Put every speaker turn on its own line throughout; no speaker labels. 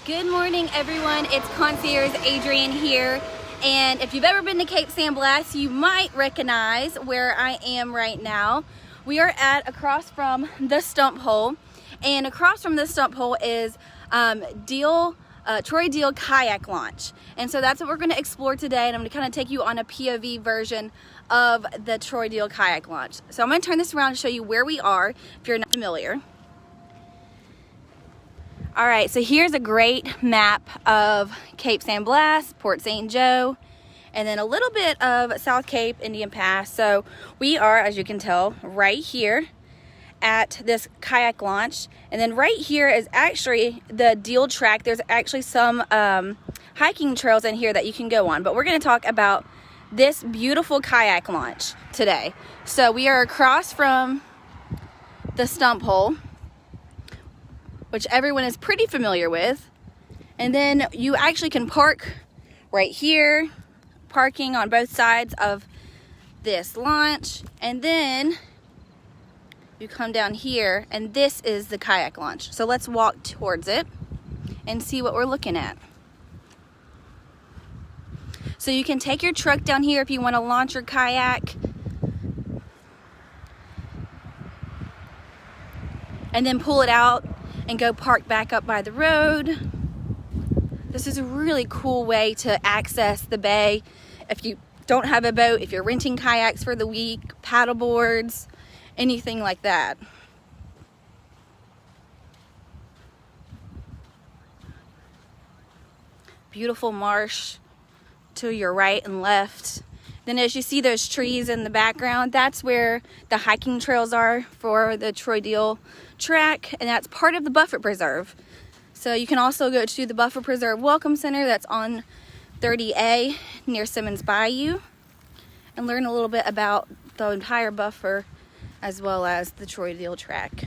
Good morning, everyone. It's Concierge Adrian here. And if you've ever been to Cape San Blas, you might recognize where I am right now. We are across from the stump hole. And across from the stump hole is Troy Deal Kayak Launch. And so that's what we're going to explore today. And I'm going to kind of take you on a POV version of the Troy Deal Kayak Launch. So I'm going to turn this around and show you where we are if you're not familiar. All right, so here's a great map of Cape San Blas, Port St. Joe, and then a little bit of South Cape, Indian Pass. So we are, as you can tell, right here at this kayak launch. And then right here is actually the Deal track. There's actually some hiking trails in here that you can go on, but we're gonna talk about this beautiful kayak launch today. So we are across from the stump hole, which everyone is pretty familiar with. And then you actually can park right here, parking on both sides of this launch. And then you come down here and this is the kayak launch. So let's walk towards it and see what we're looking at. So you can take your truck down here if you want to launch your kayak. And then pull it out and go park back up by the road. This is a really cool way to access the bay if you don't have a boat, if you're renting kayaks for the week, paddle boards, anything like that. Beautiful marsh to your right and left. Then as you see those trees in the background, that's where the hiking trails are for the Troy Deal track, and that's part of the buffer preserve. So you can also go to the Buffer Preserve Welcome Center that's on 30A near Simmons Bayou and learn a little bit about the entire buffer as well as the Troy Deal track.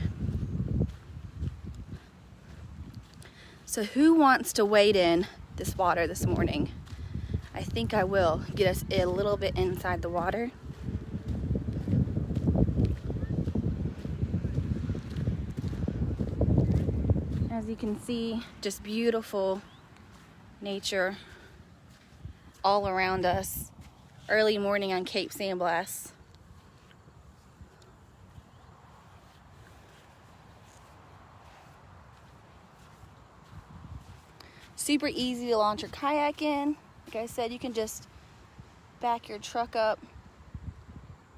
So who wants to wade in this water this morning? I think I will get us a little bit inside the water. As you can see, just beautiful nature all around us. Early morning on Cape San Blas. Super easy to launch your kayak in. Like I said, you can just back your truck up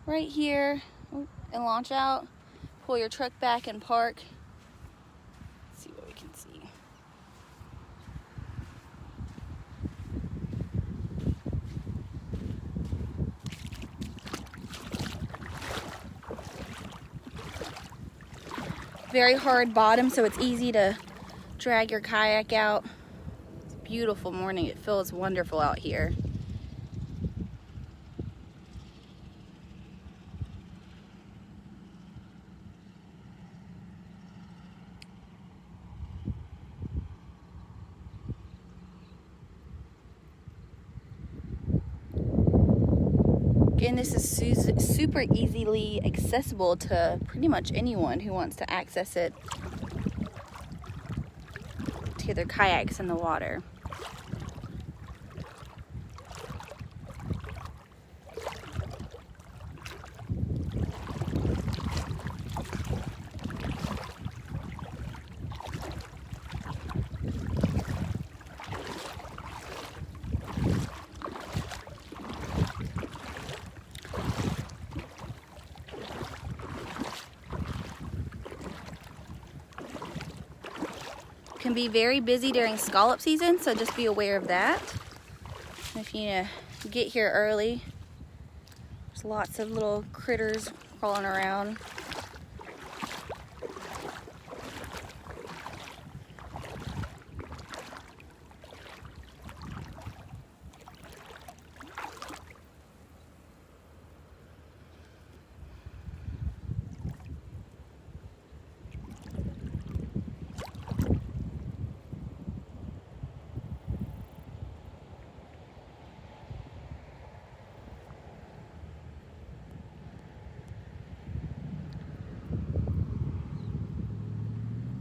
right here and launch out. Pull your truck back and park. Let's see what we can see. Very hard bottom, so it's easy to drag your kayak out. Beautiful morning. It feels wonderful out here. Again, this is super easily accessible to pretty much anyone who wants to access it to get their kayaks in the water. Can be very busy during scallop season, so just be aware of that. If you get here early, there's lots of little critters crawling around.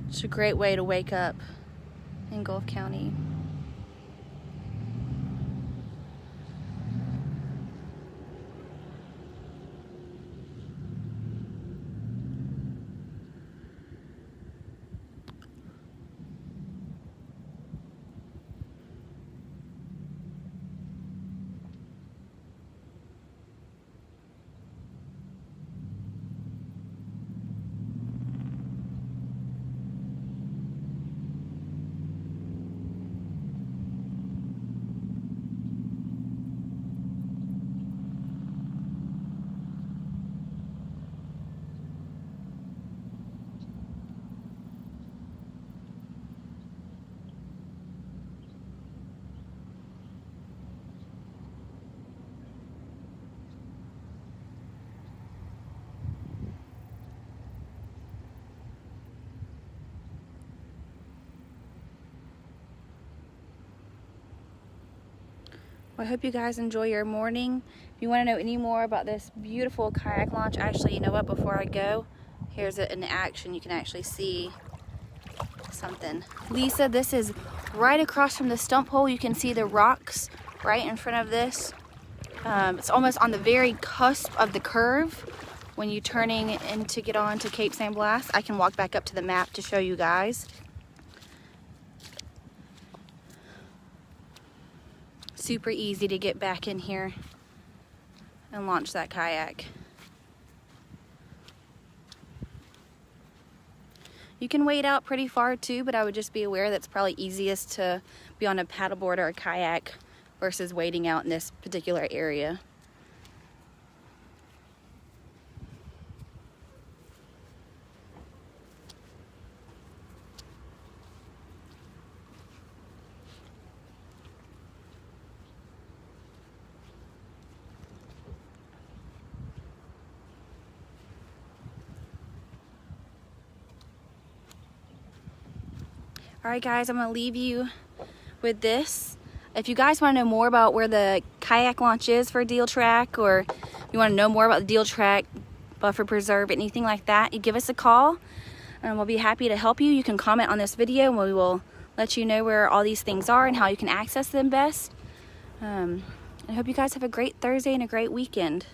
It's a great way to wake up in Gulf County. Well, I hope you guys enjoy your morning. If you want to know any more about this beautiful kayak launch, actually, you know what, before I go, here's it in action. You can actually see something. Lisa, this is right across from the stump hole. You can see the rocks right in front of this. It's almost on the very cusp of the curve when you're turning in to get on to Cape San Blas. I can walk back up to the map to show you guys. Super easy to get back in here and launch that kayak. You can wade out pretty far too, but I would just be aware that's probably easiest to be on a paddleboard or a kayak versus wading out in this particular area. All right, guys, I'm gonna leave you with this. If you guys wanna know more about where the kayak launch is for Deal Track, or you wanna know more about the Deal Track Buffer Preserve, anything like that, you give us a call and we'll be happy to help you. You can comment on this video and we will let you know where all these things are and how you can access them best. I hope you guys have a great Thursday and a great weekend.